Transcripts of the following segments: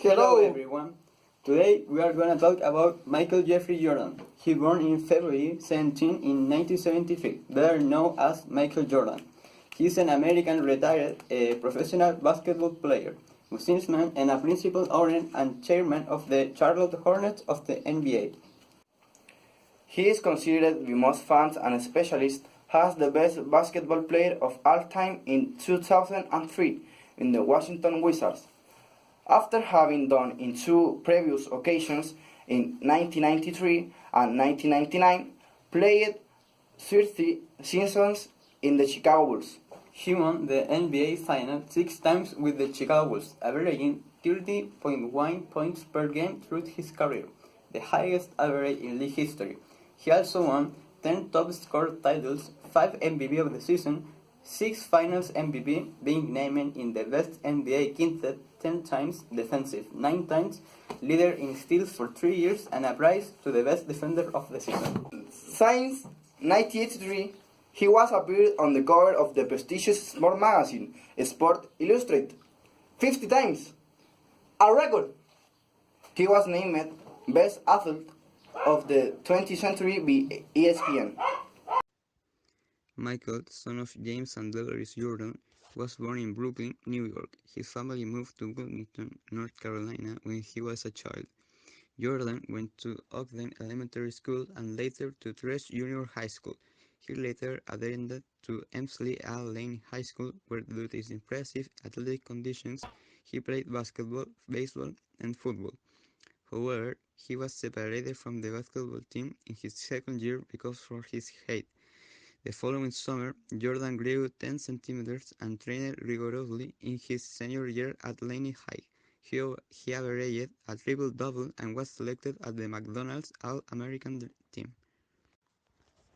Hello everyone. Today we are going to talk about Michael Jeffrey Jordan. He born in February 17 in 1973, better known as Michael Jordan. He is an American retired professional basketball player, businessman, and a principal owner and chairman of the Charlotte Hornets of the NBA. He is considered the most fans and specialist as the best basketball player of all time in 2003 in the Washington Wizards. After having done in two previous occasions in 1993 and 1999, played 30 seasons in the Chicago Bulls. He won the NBA Final 6 times with the Chicago Bulls, averaging 30.1 points per game through his career, the highest average in league history. He also won 10 top scorer titles, 5 MVP of the season, 6 Finals MVP, being named in the best NBA quintet 10 times, defensive 9 times, leader in steals for 3 years, and a prize to the best defender of the season. Since 1983, he was appeared on the cover of the prestigious sport magazine Sport Illustrated 50 times, a record. He was named Best Athlete of the 20th century by ESPN. Michael, son of James and Dolores Jordan, was born in Brooklyn, New York. His family moved to Wilmington, North Carolina when he was a child. Jordan went to Ogden Elementary School and later to Thresh Junior High School. He later attended to Emsley L. Lane High School, where due to his impressive athletic conditions, he played basketball, baseball, and football. However, he was separated from the basketball team in his second year because of his height. The following summer, Jordan grew 10 centimeters and trained rigorously in his senior year at Laney High. He averaged a triple-double and was selected at the McDonald's All-American team.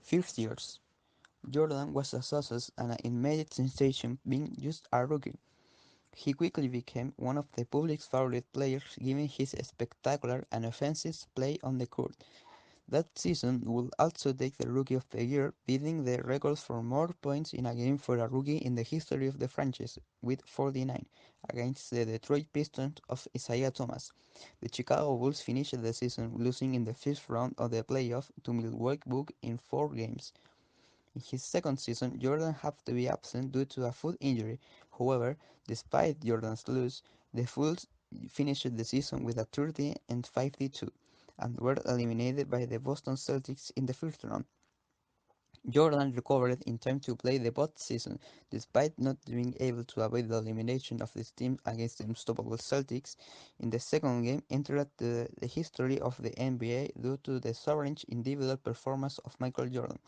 First years. Jordan was a success and an immediate sensation being just a rookie. He quickly became one of the public's favorite players given his spectacular and offensive play on the court. That season would also take the Rookie of the Year, beating the record for more points in a game for a rookie in the history of the franchise, with 49, against the Detroit Pistons of Isaiah Thomas. The Chicago Bulls finished the season losing in the first round of the playoff to Milwaukee Bucks in 4 games. In his second season, Jordan had to be absent due to a foot injury. However, despite Jordan's loss, the Bulls finished the season with a 30-52 and were eliminated by the Boston Celtics in the first round. Jordan recovered in time to play the postseason, despite not being able to avoid the elimination of his team against the unstoppable Celtics. In the second game, entered the history of the NBA due to the sovereign individual performance of Michael Jordan,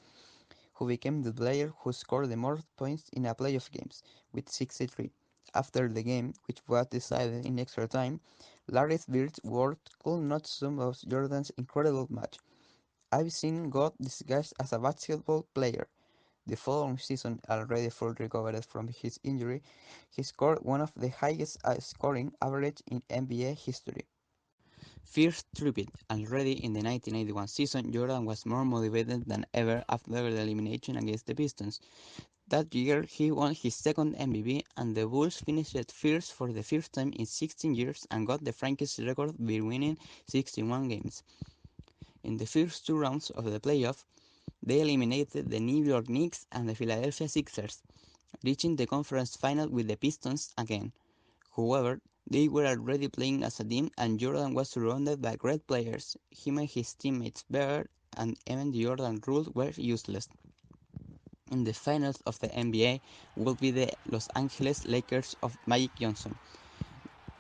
who became the player who scored the most points in a playoff games, with 63. After the game, which was decided in extra time, Larry Bird's words could not sum up Jordan's incredible match. "I've seen God disguised as a basketball player." The following season, already fully recovered from his injury, he scored one of the highest scoring average in NBA history. First tripit, already in the 1991 season, Jordan was more motivated than ever after the elimination against the Pistons. That year, he won his second MVP, and the Bulls finished first for the first time in 16 years and got the franchise record by winning 61 games. In the first 2 rounds of the playoff, they eliminated the New York Knicks and the Philadelphia Sixers, reaching the conference final with the Pistons again. However, they were already playing as a team and Jordan was surrounded by great players. He made his teammates better and even the Jordan rules were useless. In the finals of the NBA will be the Los Angeles Lakers of Magic Johnson.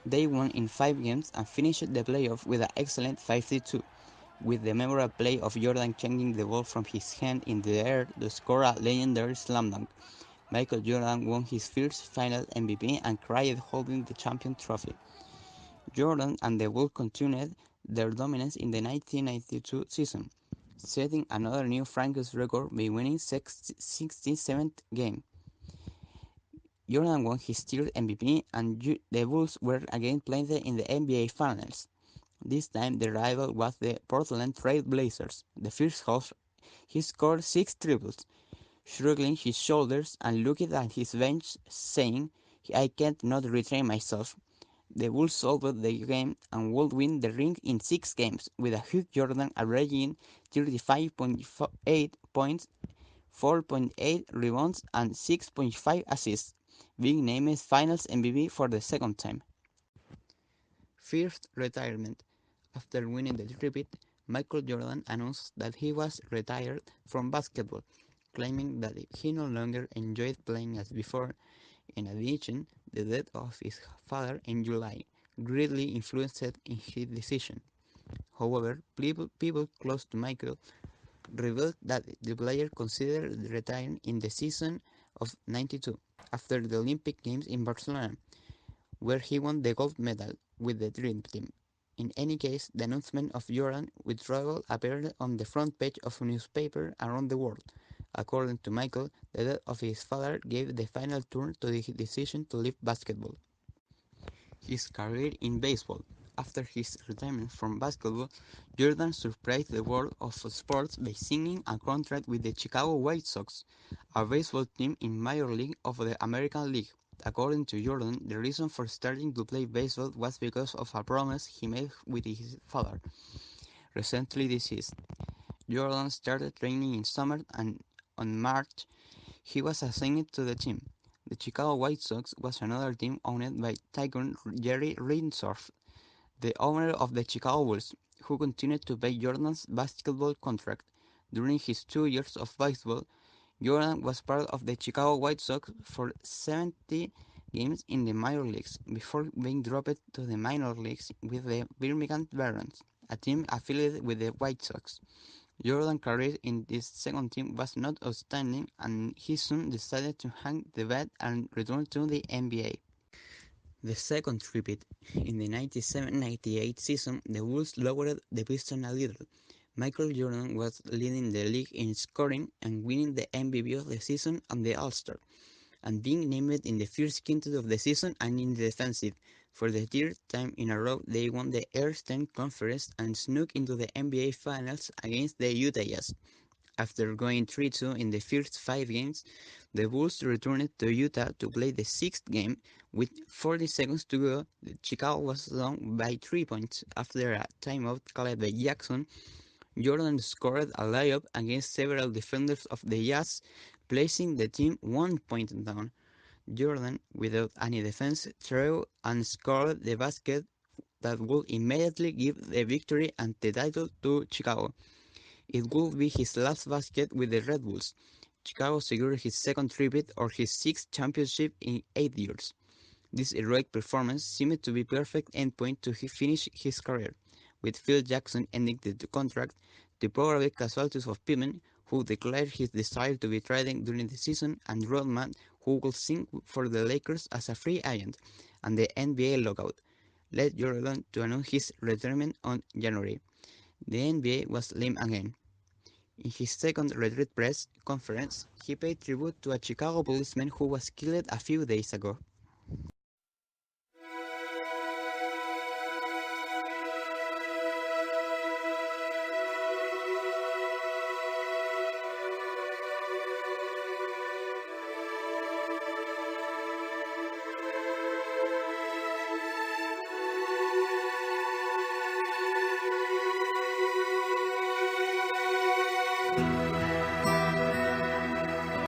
They won in 5 games and finished the playoff with an excellent 52, with the memorable play of Jordan changing the ball from his hand in the air to score a legendary slam dunk. Michael Jordan won his first final MVP and cried holding the champion trophy. Jordan and the Bulls continued their dominance in the 1992 season, setting another new franchise record by winning 67th game. Jordan won his third MVP and the Bulls were again playing in the NBA Finals. This time the rival was the Portland Trail Blazers. The first half, he scored 6 triples, shrugging his shoulders and looking at his bench, saying, "I can't not retrain myself." the Bulls solved the game and would win the ring in 6 games, with a Hugh Jordan averaging 35.8 points, 4.8 rebounds, and 6.5 assists, being named Finals MVP for the second time. First retirement. After winning the repeat, Michael Jordan announced that he was retired from basketball, claiming that he no longer enjoyed playing as before. In addition, the death of his father in July greatly influenced his decision. However, people close to Michael revealed that the player considered retiring in the season of '92 after the Olympic Games in Barcelona, where he won the gold medal with the Dream Team. In any case, the announcement of Jordan's withdrawal appeared on the front page of a newspaper around the world. According to Michael, the death of his father gave the final turn to his decision to leave basketball. His career in baseball. After his retirement from basketball, Jordan surprised the world of sports by signing a contract with the Chicago White Sox, a baseball team in Major League of the American League. According to Jordan, the reason for starting to play baseball was because of a promise he made with his father, recently deceased. Jordan started training in summer, and on March he was assigned to the team. The Chicago White Sox was another team owned by tycoon Jerry Reinsdorf, the owner of the Chicago Bulls, who continued to pay Jordan's basketball contract. During his 2 years of baseball, Jordan was part of the Chicago White Sox for 70 games in the major leagues, before being dropped to the minor leagues with the Birmingham Barons, a team affiliated with the White Sox. Jordan's career in this second team was not outstanding, and he soon decided to hang the bat and return to the NBA. The second repeat. In the 97-98 season, the Bulls lowered the Pistons a little. Michael Jordan was leading the league in scoring and winning the MVP of the season and the All-Star, and being named in the first quintet of the season and in the defensive. For the third time in a row, they won the Eastern Conference and snuck into the NBA Finals against the Utah Jazz. After going 3-2 in the first 5 games, the Bulls returned to Utah to play the 6th game. With 40 seconds to go, Chicago was down by 3 points. After a timeout called by Jackson, Jordan scored a layup against several defenders of the Jazz, placing the team 1 point down. Jordan, without any defense, threw and scored the basket that would immediately give the victory and the title to Chicago. It would be his last basket with the Red Bulls. Chicago secured his second repeat or his 6th championship in 8 years. This heroic performance seemed to be perfect endpoint to finish his career, with Phil Jackson ending the contract, the probable casualties of Pippen, who declared his desire to be traded during the season, and Rodman, who would sing for the Lakers as a free agent, and the NBA lockout led Jordan to announce his retirement on January. The NBA was lame again. In his second retreat press conference, he paid tribute to a Chicago policeman who was killed a few days ago.